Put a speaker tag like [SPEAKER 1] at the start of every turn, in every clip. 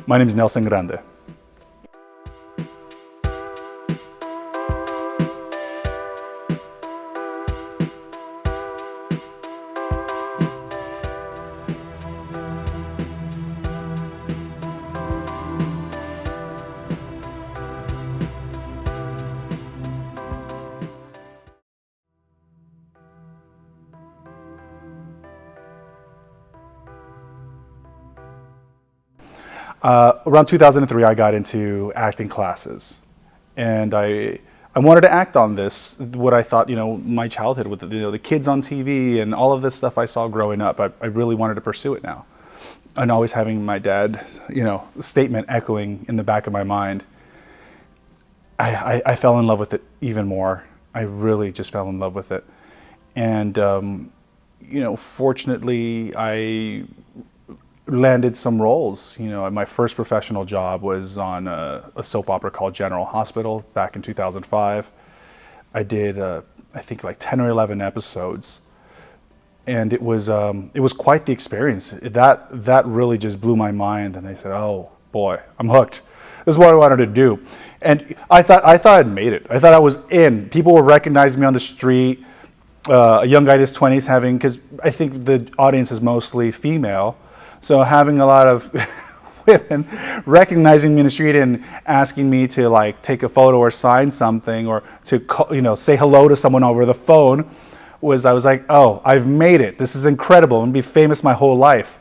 [SPEAKER 1] My name is Nelson Grande. Around 2003, I got into acting classes, and I wanted to act on this. What I thought, my childhood with the kids on TV and all of this stuff I saw growing up. I really wanted to pursue it now, and always having my dad, statement echoing in the back of my mind. I fell in love with it even more. I really just fell in love with it, and fortunately, I landed some roles. My first professional job was on a soap opera called General Hospital back in 2005. I did, I think, like 10 or 11 episodes, and it was quite the experience. That really just blew my mind, and I said, "Oh boy, I'm hooked. This is what I wanted to do." And I thought I'd made it. I thought I was in. People would recognize me on the street. A young guy in his 20s because I think the audience is mostly female. So having a lot of women recognizing me in the street and asking me to take a photo or sign something or to call, say hello to someone over the phone I was like, oh, I've made it. This is incredible. I'm gonna be famous my whole life.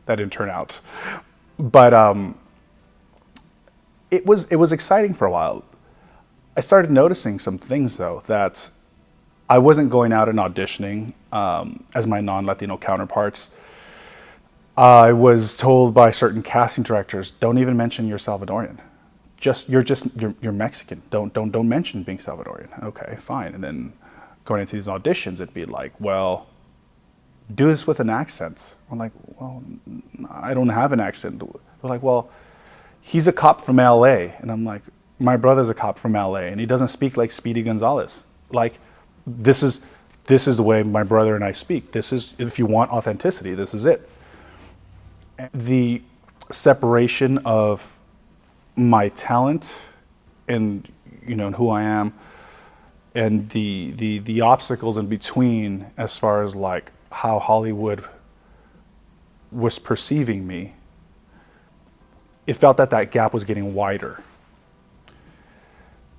[SPEAKER 1] That didn't turn out, but it was exciting for a while. I started noticing some things though, that I wasn't going out and auditioning as my non-Latino counterparts. I was told by certain casting directors, don't even mention you're Salvadorian. You're Mexican. Don't mention being Salvadorian. Okay, fine. And then going into these auditions, it'd be like, well, do this with an accent. I'm like, well, I don't have an accent. They're like, well, he's a cop from LA. And I'm like, my brother's a cop from LA and he doesn't speak like Speedy Gonzalez. Like, this is the way my brother and I speak. This is, if you want authenticity, this is it. The separation of my talent and and who I am, and the obstacles in between, as far as how Hollywood was perceiving me, it felt that gap was getting wider.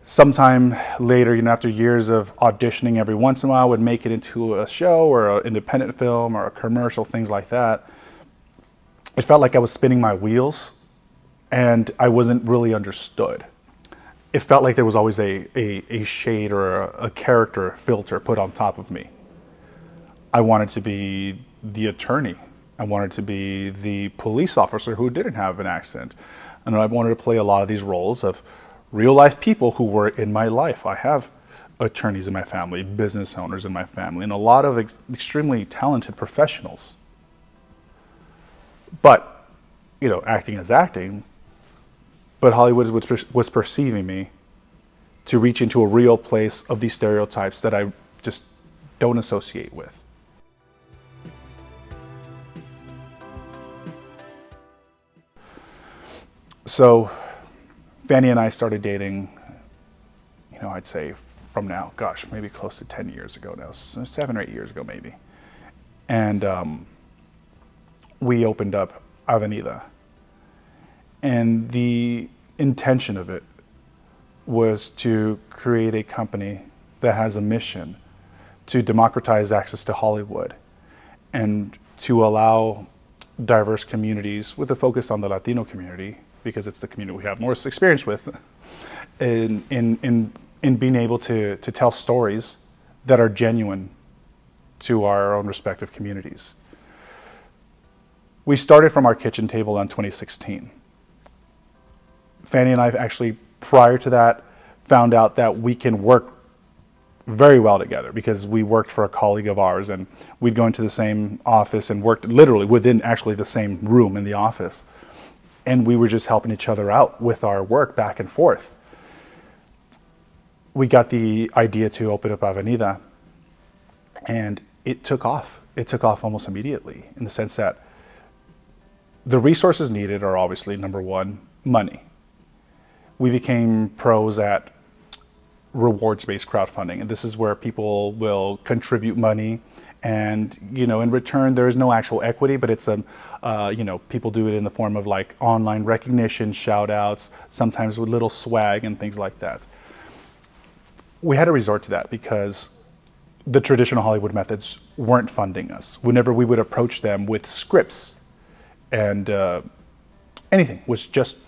[SPEAKER 1] Sometime later, after years of auditioning every once in a while, I would make it into a show or an independent film or a commercial, things like that. It felt like I was spinning my wheels and I wasn't really understood. It felt like there was always a shade or a character filter put on top of me. I wanted to be the attorney. I wanted to be the police officer who didn't have an accent. And I wanted to play a lot of these roles of real life people who were in my life. I have attorneys in my family, business owners in my family, and a lot of extremely talented professionals. But, acting is acting, but Hollywood was perceiving me to reach into a real place of these stereotypes that I just don't associate with. So Fanny and I started dating, I'd say from now, gosh, maybe close to 10 years ago now, 7 or 8 years ago maybe. And we opened up Avenida. And the intention of it was to create a company that has a mission to democratize access to Hollywood and to allow diverse communities, with a focus on the Latino community, because it's the community we have more experience with, in being able to tell stories that are genuine to our own respective communities. We started from our kitchen table in 2016. Fanny and I actually, prior to that, found out that we can work very well together because we worked for a colleague of ours and we'd go into the same office and worked literally within actually the same room in the office. And we were just helping each other out with our work back and forth. We got the idea to open up Avenida and it took off. It took off almost immediately, in the sense that The resources needed are obviously number one, money. We became pros at rewards-based crowdfunding, and this is where people will contribute money, and in return there is no actual equity, but it's people do it in the form of like online recognition, shout outs, sometimes with little swag and things like that. We had to resort to that because the traditional Hollywood methods weren't funding us. Whenever we would approach them with scripts and anything was just,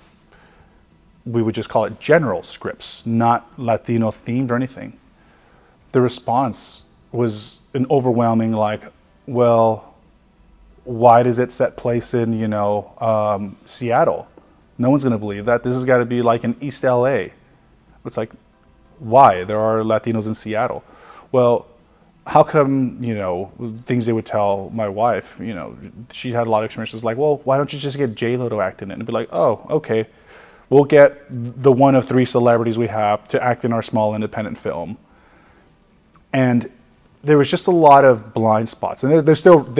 [SPEAKER 1] we would just call it general scripts, not Latino themed or anything. The response was an overwhelming like, well, why does it set place in, Seattle? No one's gonna believe that. This has gotta be like in East LA. It's like, why? There are Latinos in Seattle. Well, how come, things they would tell my wife, she had a lot of experiences like, well, why don't you just get J-Lo to act in it? And be like, oh, okay. We'll get the one of three celebrities we have to act in our small independent film. And there was just a lot of blind spots. And there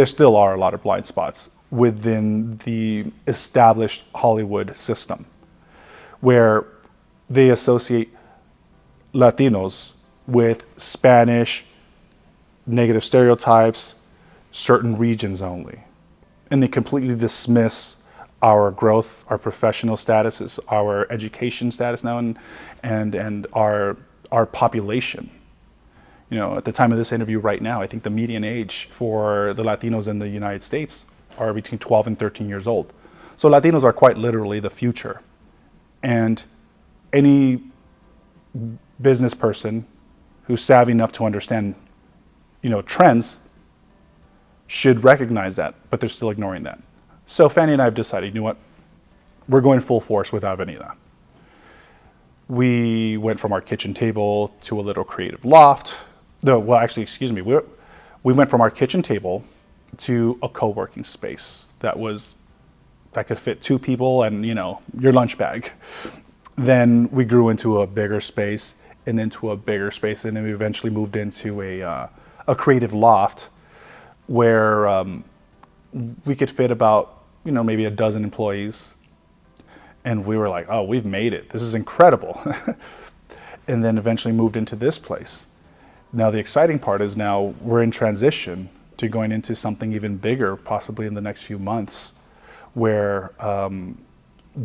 [SPEAKER 1] still are a lot of blind spots within the established Hollywood system where they associate Latinos with Spanish, negative stereotypes, certain regions only. And they completely dismiss our growth, our professional statuses, our education status now, and our population. At the time of this interview right now, I think the median age for the Latinos in the United States are between 12 and 13 years old. So Latinos are quite literally the future. And any business person who's savvy enough to understand, trends should recognize that, but they're still ignoring that. So Fanny and I have decided, what? We're going full force with Avenida. We went from our kitchen table to a little creative loft. No, well, actually, excuse me. We went from our kitchen table to a co-working space that could fit two people and, your lunch bag. Then we grew into a bigger space and then to a bigger space. And then we eventually moved into a creative loft where we could fit about, maybe a dozen employees. And we were like, oh, we've made it. This is incredible. And then eventually moved into this place. Now the exciting part is now we're in transition to going into something even bigger, possibly in the next few months, where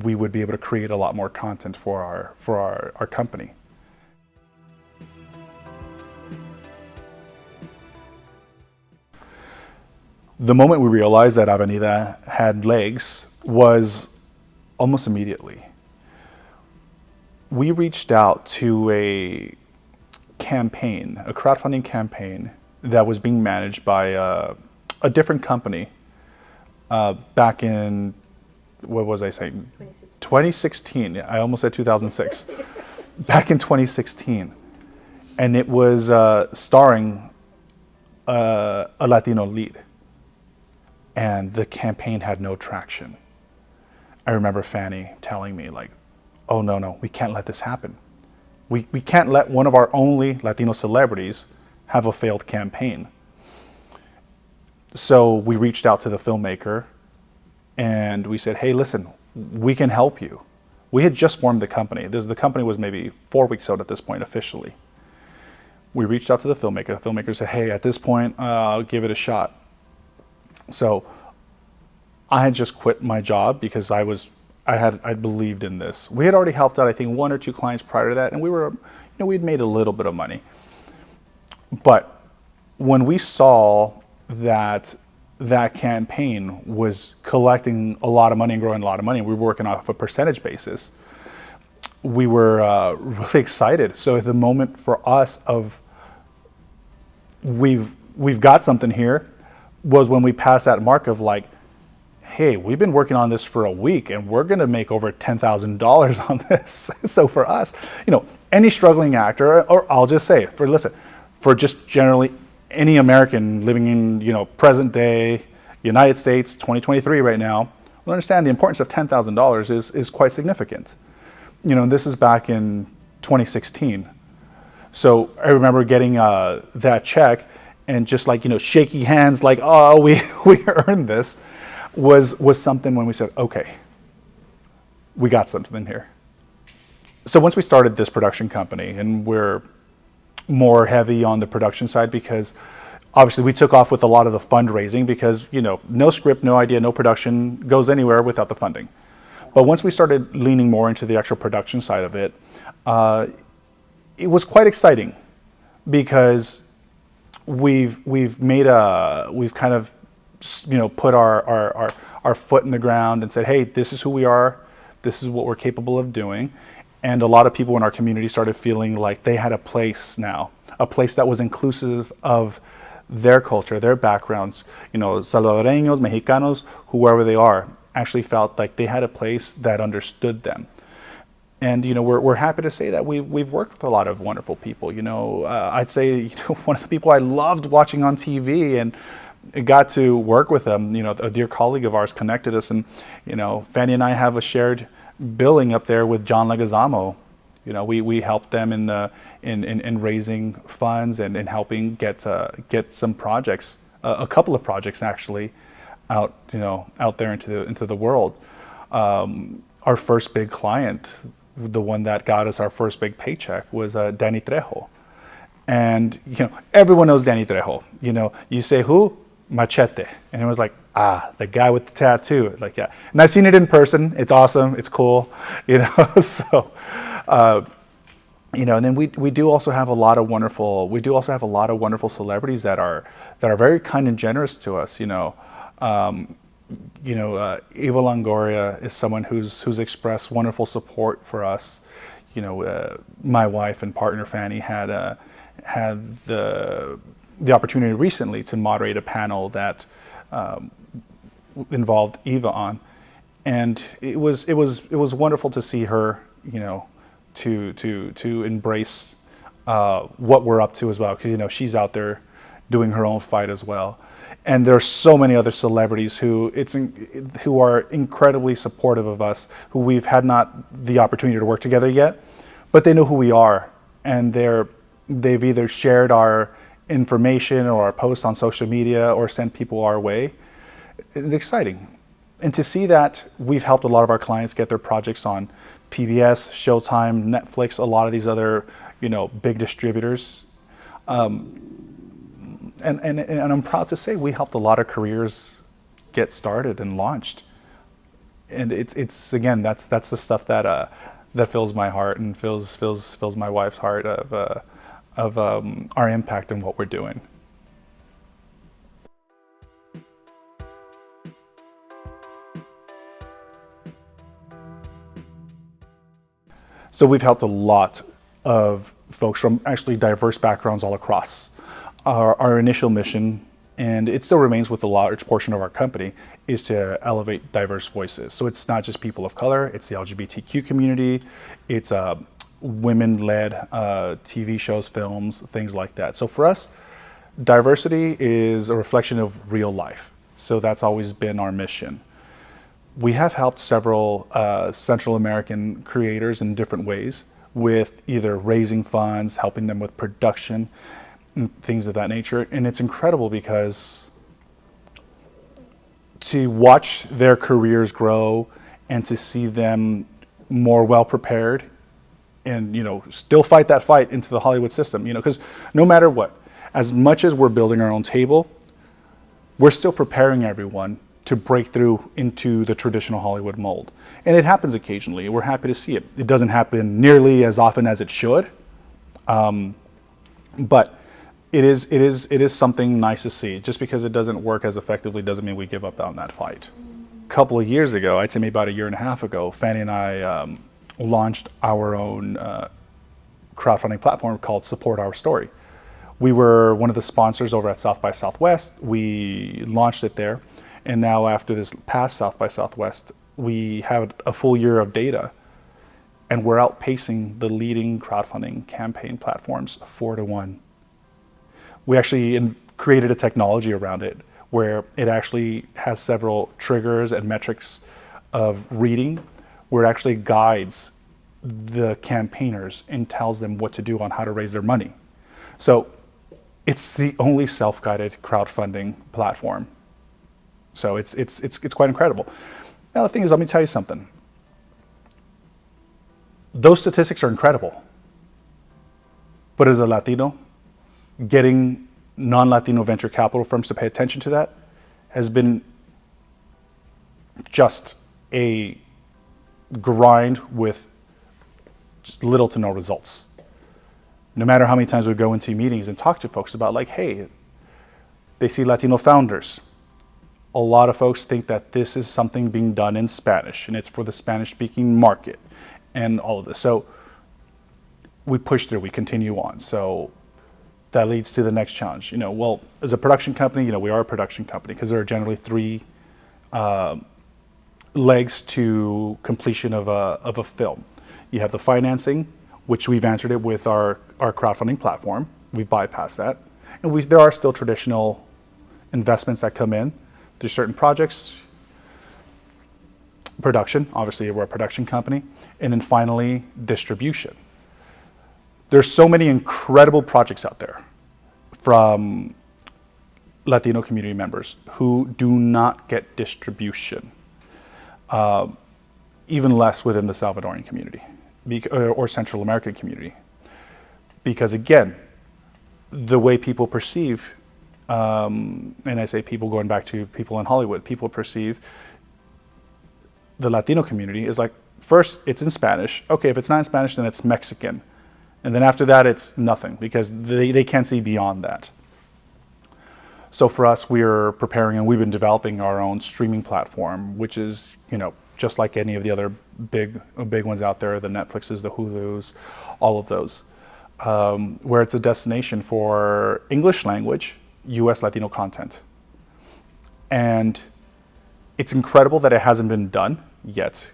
[SPEAKER 1] we would be able to create a lot more content for our company. The moment we realized that Avenida had legs was almost immediately. We reached out to a campaign, a crowdfunding campaign that was being managed by a different company back in, what was I saying? 2016. I almost said 2006. Back in 2016. And it was starring a Latino lead. And the campaign had no traction. I remember Fanny telling me like, oh no, we can't let this happen. We can't let one of our only Latino celebrities have a failed campaign. So we reached out to the filmmaker and we said, hey, listen, we can help you. We had just formed the company. The company was maybe 4 weeks out at this point officially. We reached out to the filmmaker. The filmmaker said, hey, at this point, I'll give it a shot. So I had just quit my job because I believed in this. We had already helped out, I think, 1 or 2 clients prior to that, and we'd made a little bit of money. But when we saw that campaign was collecting a lot of money and growing a lot of money, we were working off a percentage basis, we were really excited. So at the moment for us of we've got something here was when we passed that mark of like, hey, we've been working on this for a week and we're going to make over $10,000 on this. So for us, any struggling actor, or I'll just say, for just generally any American living in, present day, United States, 2023 right now, will understand the importance of $10,000 is quite significant. This is back in 2016. So I remember getting that check and just like, shaky hands, like, oh, we earned this. was something when we said, okay, we got something here. So once we started this production company, and we're more heavy on the production side because obviously we took off with a lot of the fundraising because, no script, no idea, no production goes anywhere without the funding. But once we started leaning more into the actual production side of it, it was quite exciting because we've kind of, put our foot in the ground and said, hey, this is who we are, this is what we're capable of doing. And a lot of people in our community started feeling like they had a place now, a place that was inclusive of their culture, their backgrounds. Salvadoreños, Mexicanos, whoever they are, actually felt like they had a place that understood them. And we're happy to say that we've worked with a lot of wonderful people. I'd say one of the people I loved watching on TV and got to work with them. A dear colleague of ours connected us, and Fanny and I have a shared building up there with John Leguizamo. We helped them in raising funds and in helping get some projects, a couple of projects actually, out there into the world. Our first big client, the one that got us our first big paycheck, was Danny Trejo. And everyone knows Danny Trejo. You say who? Machete. And it was like, the guy with the tattoo. Like, yeah. And I've seen it in person. It's awesome. It's cool. So, and then we do also have a lot of wonderful celebrities that are very kind and generous to us. Eva Longoria is someone who's expressed wonderful support for us. My wife and partner Fanny had the opportunity recently to moderate a panel that involved Eva on, and it was wonderful to see her, to embrace what we're up to as well, because she's out there doing her own fight as well. And there's so many other celebrities who are incredibly supportive of us, who we've had not the opportunity to work together yet, but they know who we are, and they've either shared our information or our posts on social media or sent people our way. It's exciting. And to see that we've helped a lot of our clients get their projects on PBS, Showtime, Netflix, a lot of these other, big distributors. And I'm proud to say we helped a lot of careers get started and launched. And it's again, that's the stuff that fills my heart and fills my wife's heart of our impact and what we're doing. So we've helped a lot of folks from actually diverse backgrounds all across. Our initial mission, and it still remains with a large portion of our company, is to elevate diverse voices. So it's not just people of color, it's the LGBTQ community, it's women-led TV shows, films, things like that. So for us, diversity is a reflection of real life. So that's always been our mission. We have helped several Central American creators in different ways with either raising funds, helping them with production, and things of that nature. And it's incredible because to watch their careers grow and to see them more well prepared and still fight that fight into the Hollywood system, because no matter what, as much as we're building our own table, we're still preparing everyone to break through into the traditional Hollywood mold. And it happens occasionally. We're happy to see it. It doesn't happen nearly as often as it should, but it is something nice to see. Just because it doesn't work as effectively doesn't mean we give up on that fight. A couple of years ago, I'd say maybe about a year and a half ago, Fanny and I launched our own crowdfunding platform called Support Our Story. We were one of the sponsors over at South by Southwest. We launched it there. And now after this past South by Southwest, we have a full year of data, and we're outpacing the leading crowdfunding campaign platforms 4-1. We actually created a technology around it where it actually has several triggers and metrics of reading, where it actually guides the campaigners and tells them what to do on how to raise their money. So it's the only self-guided crowdfunding platform So it's quite incredible. Now the thing is, let me tell you something. Those statistics are incredible. But as a Latino, getting non-Latino venture capital firms to pay attention to that has been just a grind with just little to no results. No matter how many times we go into meetings and talk to folks about, like, hey, they see Latino founders. A lot of folks think that this is something being done in Spanish and it's for the Spanish-speaking market and all of this. So we push through, we continue on. So that leads to the next challenge. Well, as a production company, we are a production company because there are generally three legs to completion of a film. You have the financing, which we've answered it with our crowdfunding platform. We've bypassed that. And there are still traditional investments that come in. There's certain projects, production, obviously we're a production company, and then finally, distribution. There's so many incredible projects out there from Latino community members who do not get distribution, even less within the Salvadorian community or Central American community. Because again, the way people perceive, and I say people going back to people in Hollywood, people perceive the Latino community is like, first it's in Spanish. Okay, if it's not in Spanish, then it's Mexican. And then after that, it's nothing because they can't see beyond that. So for us, we're preparing and we've been developing our own streaming platform, which is, just like any of the other big ones out there, the Netflixes, the Hulus, all of those, where it's a destination for English language, US Latino content. And it's incredible that it hasn't been done yet.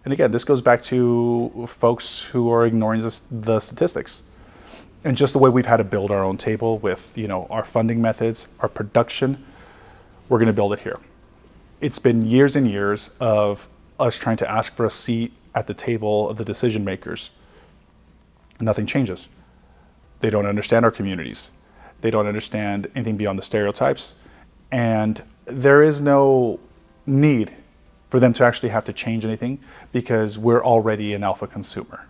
[SPEAKER 1] And again, this goes back to folks who are ignoring the statistics. And just the way we've had to build our own table with, our funding methods, our production, we're going to build it here. It's been years and years of us trying to ask for a seat at the table of the decision makers. Nothing changes. They don't understand our communities. They don't understand anything beyond the stereotypes. And there is no need for them to actually have to change anything because we're already an alpha consumer.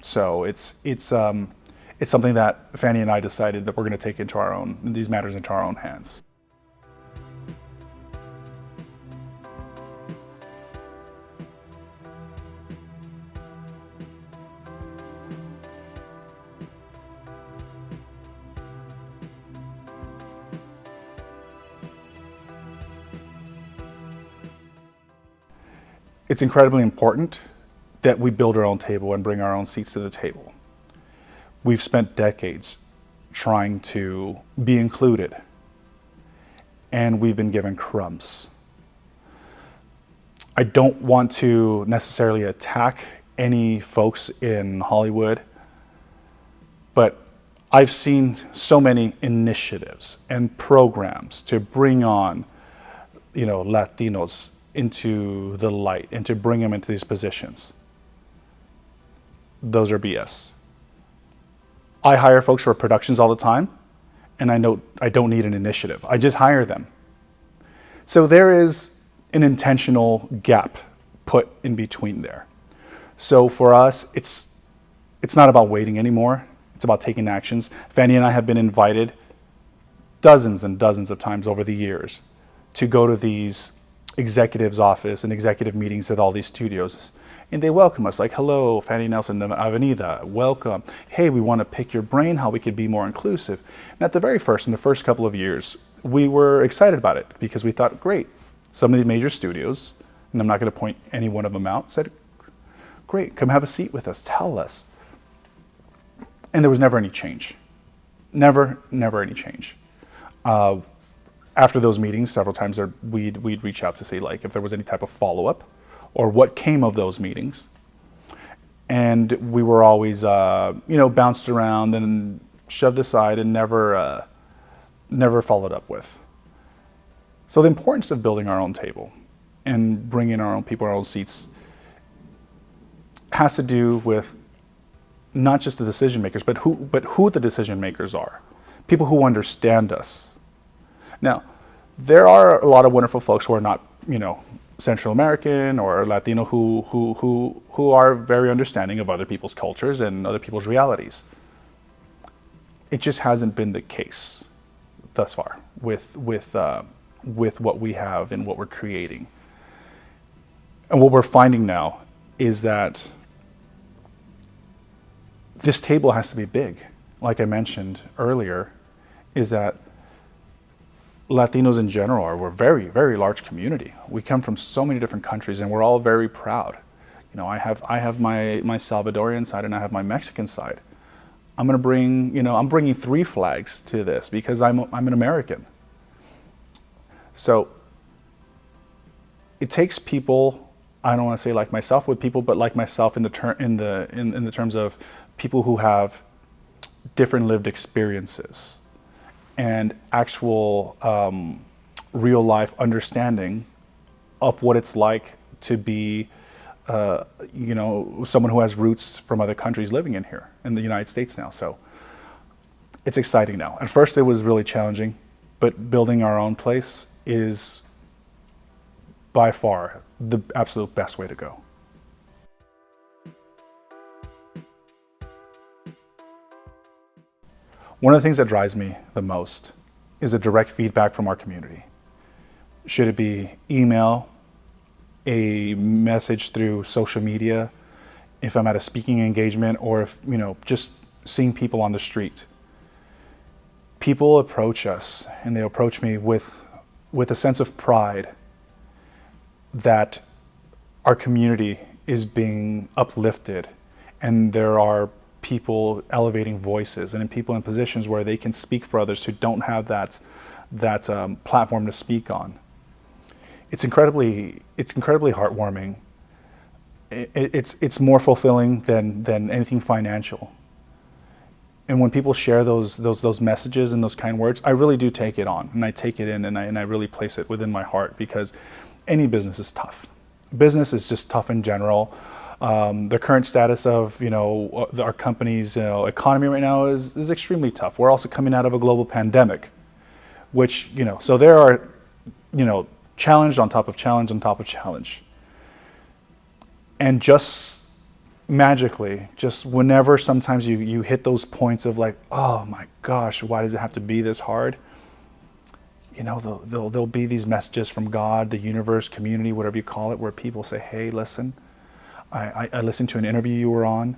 [SPEAKER 1] So it's something that Fanny and I decided that we're going to take these matters into our own hands. It's incredibly important that we build our own table and bring our own seats to the table. We've spent decades trying to be included, and we've been given crumbs. I don't want to necessarily attack any folks in Hollywood, but I've seen so many initiatives and programs to bring on, Latinos into the light and to bring them into these positions. Those are BS. I hire folks for productions all the time, and I know I don't need an initiative. I just hire them. So there is an intentional gap put in between there. So for us, it's not about waiting anymore. It's about taking actions. Fanny and I have been invited dozens and dozens of times over the years to go to these executives' office and executive meetings at all these studios. And they welcome us like, hello, Fanny Nelson Avenida, welcome. Hey, we want to pick your brain how we could be more inclusive. And at the very first, in the first couple of years, we were excited about it because we thought, great. Some of the major studios, and I'm not going to point any one of them out, said, great, come have a seat with us, tell us. And there was never any change. Never any change. After those meetings, several times we'd reach out to see like if there was any type of follow-up or what came of those meetings. And we were always, bounced around and shoved aside and never followed up with. So the importance of building our own table and bringing our own people, our own seats, has to do with not just the decision makers, but who the decision makers are. People who understand us. Now, There are a lot of wonderful folks who are not, Central American or Latino who are very understanding of other people's cultures and other people's realities. It just hasn't been the case thus far with what we have and what we're creating. And what we're finding now is that this table has to be big. Like I mentioned earlier, is that Latinos in general we're a very, very large community. We come from so many different countries and we're all very proud. I have my Salvadorian side and I have my Mexican side. I'm bringing three flags to this because I'm an American. So it takes people, I don't want to say like myself with people, but like myself in the terms of people who have different lived experiences and actual real life understanding of what it's like to be someone who has roots from other countries living in here in the United States now. So it's exciting now. At first it was really challenging, but building our own place is by far the absolute best way to go. One of the things that drives me the most is the direct feedback from our community. Should it be email, a message through social media, if I'm at a speaking engagement, or if, just seeing people on the street. People approach us and they approach me with a sense of pride that our community is being uplifted and there are people elevating voices and people in positions where they can speak for others who don't have that platform to speak on. It's incredibly heartwarming. It's more fulfilling than anything financial. And when people share those messages and those kind words, I really do take it on and I take it in and I really place it within my heart, because any business is tough. Business is just tough in general. The current status of our company's economy right now is extremely tough. We're also coming out of a global pandemic, which so there are challenge on top of challenge on top of challenge. And just magically, just whenever sometimes you hit those points of like, oh my gosh, why does it have to be this hard? There'll be these messages from God, the universe, community, whatever you call it, where people say, hey, listen, I listened to an interview you were on,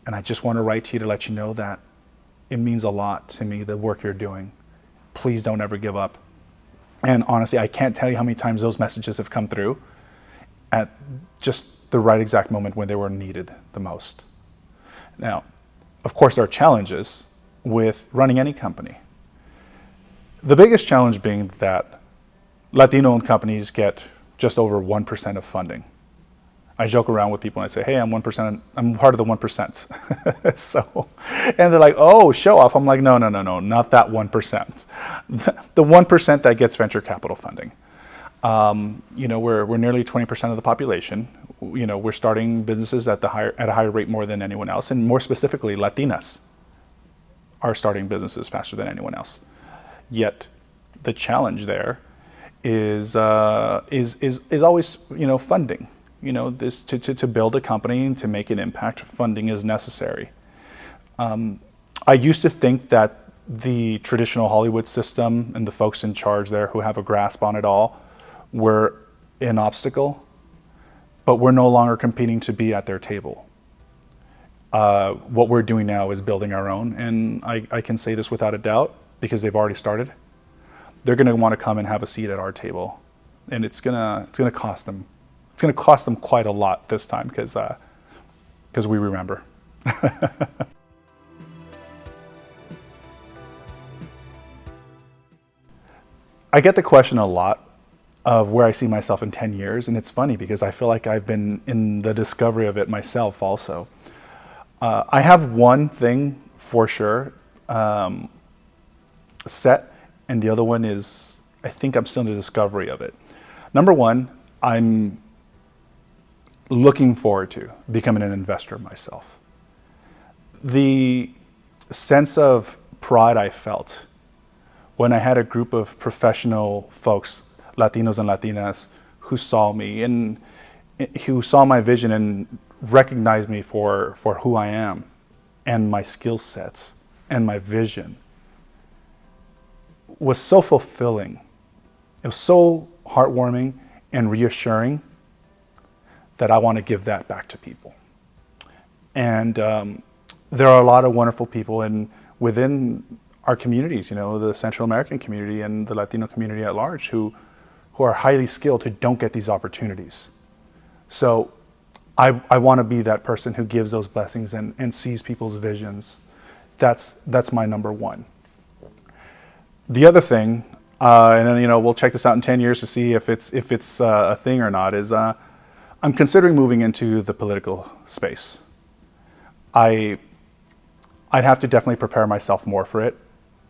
[SPEAKER 1] and I just want to write to you to let you know that it means a lot to me, the work you're doing. Please don't ever give up. And honestly, I can't tell you how many times those messages have come through at just the right exact moment when they were needed the most. Now, of course, there are challenges with running any company. The biggest challenge being that Latino-owned companies get just over 1% of funding. I joke around with people and I say, hey, I'm 1%, I'm part of the 1%. So, and they're like, oh, show off. I'm like, no, not that 1%. The 1% that gets venture capital funding. We're nearly 20% of the population. We're starting businesses at a higher rate more than anyone else. And more specifically, Latinas are starting businesses faster than anyone else. Yet the challenge there is always, funding. This to build a company and to make an impact, funding is necessary. I used to think that the traditional Hollywood system and the folks in charge there who have a grasp on it all were an obstacle, but we're no longer competing to be at their table. What we're doing now is building our own, and I can say this without a doubt because they've already started. They're going to want to come and have a seat at our table, and it's gonna cost them. It's going to cost them quite a lot this time because we remember. I get the question a lot of where I see myself in 10 years, and it's funny because I feel like I've been in the discovery of it myself also. I have one thing for sure set, and the other one is I think I'm still in the discovery of it. Number one, I'm looking forward to becoming an investor myself. The sense of pride I felt when I had a group of professional folks, Latinos and Latinas, who saw me and who saw my vision and recognized me for who I am and my skill sets and my vision, was so fulfilling. It was so heartwarming and reassuring that I want to give that back to people. And there are a lot of wonderful people within our communities, the Central American community and the Latino community at large, who are highly skilled, who don't get these opportunities. So I want to be that person who gives those blessings and sees people's visions. That's my number one. The other thing, and then we'll check this out in 10 years to see if it's a thing or not, is I'm considering moving into the political space. I'd have to definitely prepare myself more for it.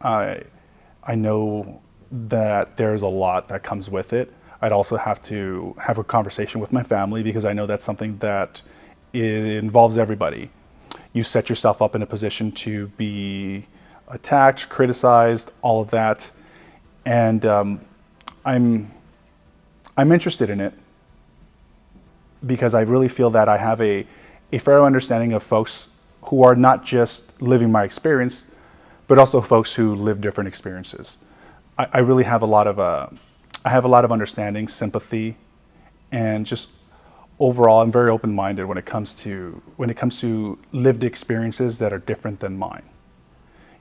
[SPEAKER 1] I know that there's a lot that comes with it. I'd also have to have a conversation with my family, because I know that's something that involves everybody. You set yourself up in a position to be attacked, criticized, all of that. And I'm interested in it because I really feel that I have a fair understanding of folks who are not just living my experience, but also folks who live different experiences. I really have a lot of understanding, sympathy, and just overall, I'm very open-minded when it comes to lived experiences that are different than mine.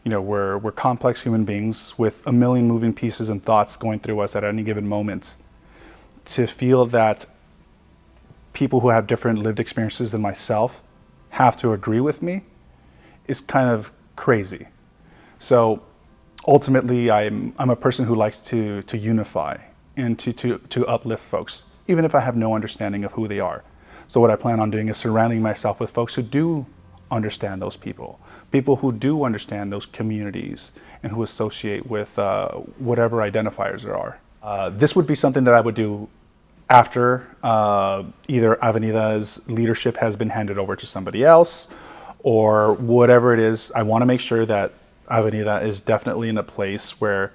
[SPEAKER 1] We're complex human beings with a million moving pieces and thoughts going through us at any given moment. To feel that people who have different lived experiences than myself have to agree with me is kind of crazy. So ultimately, I'm a person who likes to unify and to uplift folks, even if I have no understanding of who they are. So what I plan on doing is surrounding myself with folks who do understand those people who do understand those communities, and who associate with whatever identifiers there are. This would be something that I would do after either Avenida's leadership has been handed over to somebody else, or whatever it is. I want to make sure that Avenida is definitely in a place where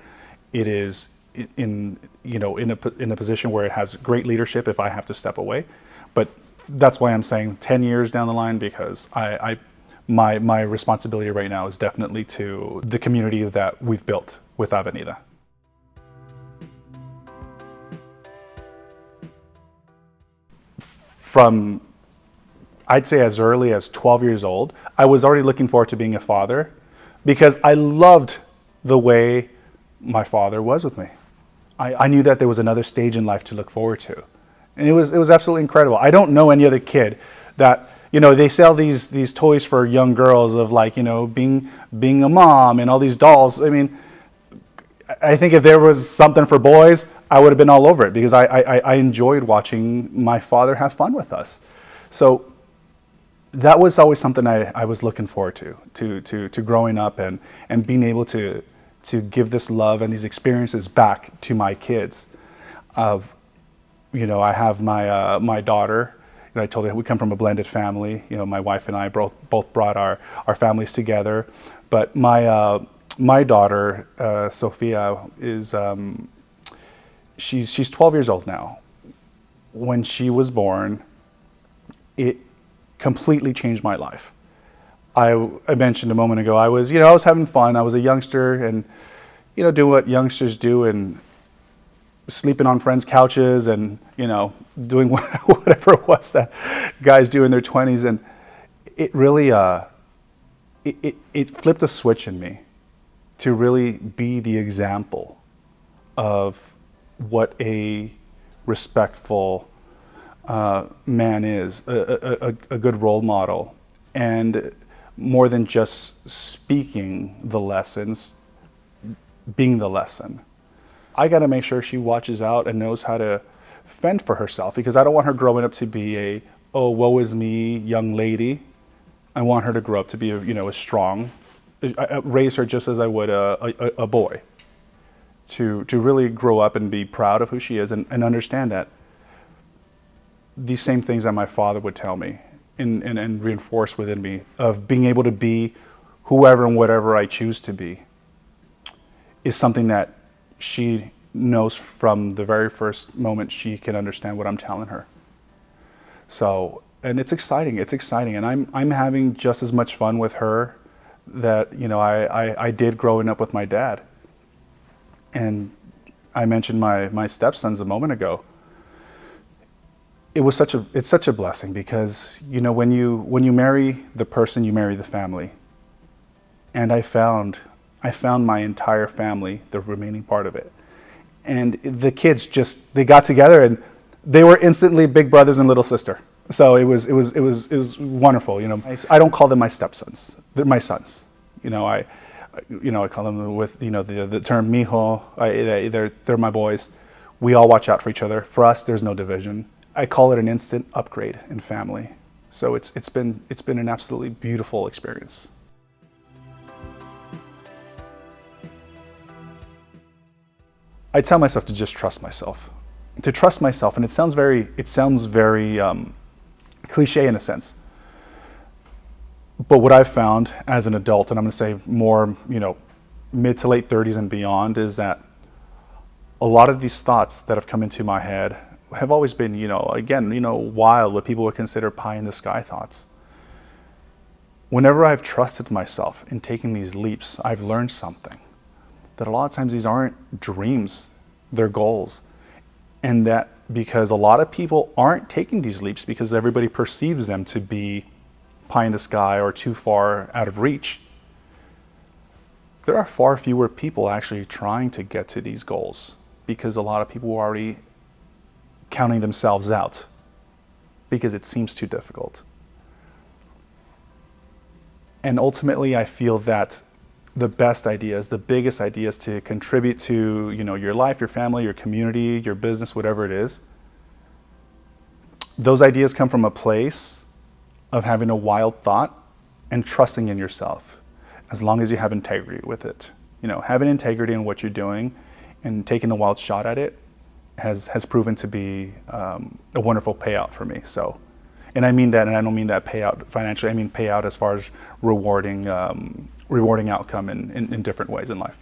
[SPEAKER 1] it is in a position where it has great leadership if I have to step away. But that's why I'm saying 10 years down the line, because my responsibility right now is definitely to the community that we've built with Avenida. From, I'd say, as early as 12 years old, I was already looking forward to being a father, because I loved the way my father was with me. I knew that there was another stage in life to look forward to. And it was absolutely incredible. I don't know any other kid that, they sell these toys for young girls of being a mom and all these dolls. I mean, I think if there was something for boys, I would have been all over it, because I enjoyed watching my father have fun with us. So that was always something I was looking forward to growing up and being able to give this love and these experiences back to my kids. I have my daughter. I told you we come from a blended family. My wife and I both brought our families together. But my daughter, Sophia, is she's 12 years old now. When she was born, it completely changed my life. I mentioned a moment ago, I was having fun. I was a youngster and, doing what youngsters do, and sleeping on friends' couches and, doing whatever it was that guys do in their 20s. And it really, it flipped a switch in me to really be the example of what a respectful man is, a good role model, and more than just speaking the lessons, being the lesson. I got to make sure she watches out and knows how to fend for herself, because I don't want her growing up to be a, oh, woe is me young lady. I want her to grow up to be a strong, raise her just as I would a boy, to really grow up and be proud of who she is, and understand that these same things that my father would tell me and reinforce within me, of being able to be whoever and whatever I choose to be. is something that she knows from the very first moment she can understand what I'm telling her. So, and it's exciting. It's exciting, and I'm having just as much fun with her that I did growing up with my dad. And I mentioned my stepsons a moment ago. It's such a blessing because when you marry the person, you marry the family. And I found my entire family, the remaining part of it. And the kids they got together and they were instantly big brothers and little sister. So it was wonderful. I don't call them my stepsons. They're my sons. I call them with the term mijo. They're my boys. We all watch out for each other. For us, there's no division. I call it an instant upgrade in family. So it's been an absolutely beautiful experience. I tell myself to just trust myself, and it sounds very cliche in a sense. But what I've found as an adult, and I'm going to say more, mid to late 30s and beyond, is that a lot of these thoughts that have come into my head have always been, wild, what people would consider pie in the sky thoughts. Whenever I've trusted myself in taking these leaps, I've learned something. That a lot of times these aren't dreams, they're goals. And that because a lot of people aren't taking these leaps because everybody perceives them to be pie in the sky or too far out of reach, there are far fewer people actually trying to get to these goals because a lot of people are already counting themselves out because it seems too difficult. And ultimately, I feel that the best ideas, the biggest ideas to contribute to, your life, your family, your community, your business, whatever it is, those ideas come from a place of having a wild thought and trusting in yourself, as long as you have integrity with it. Having integrity in what you're doing and taking a wild shot at it has proven to be a wonderful payout for me. So, and I mean that, and I don't mean that payout financially. I mean payout as far as rewarding outcome in different ways in life.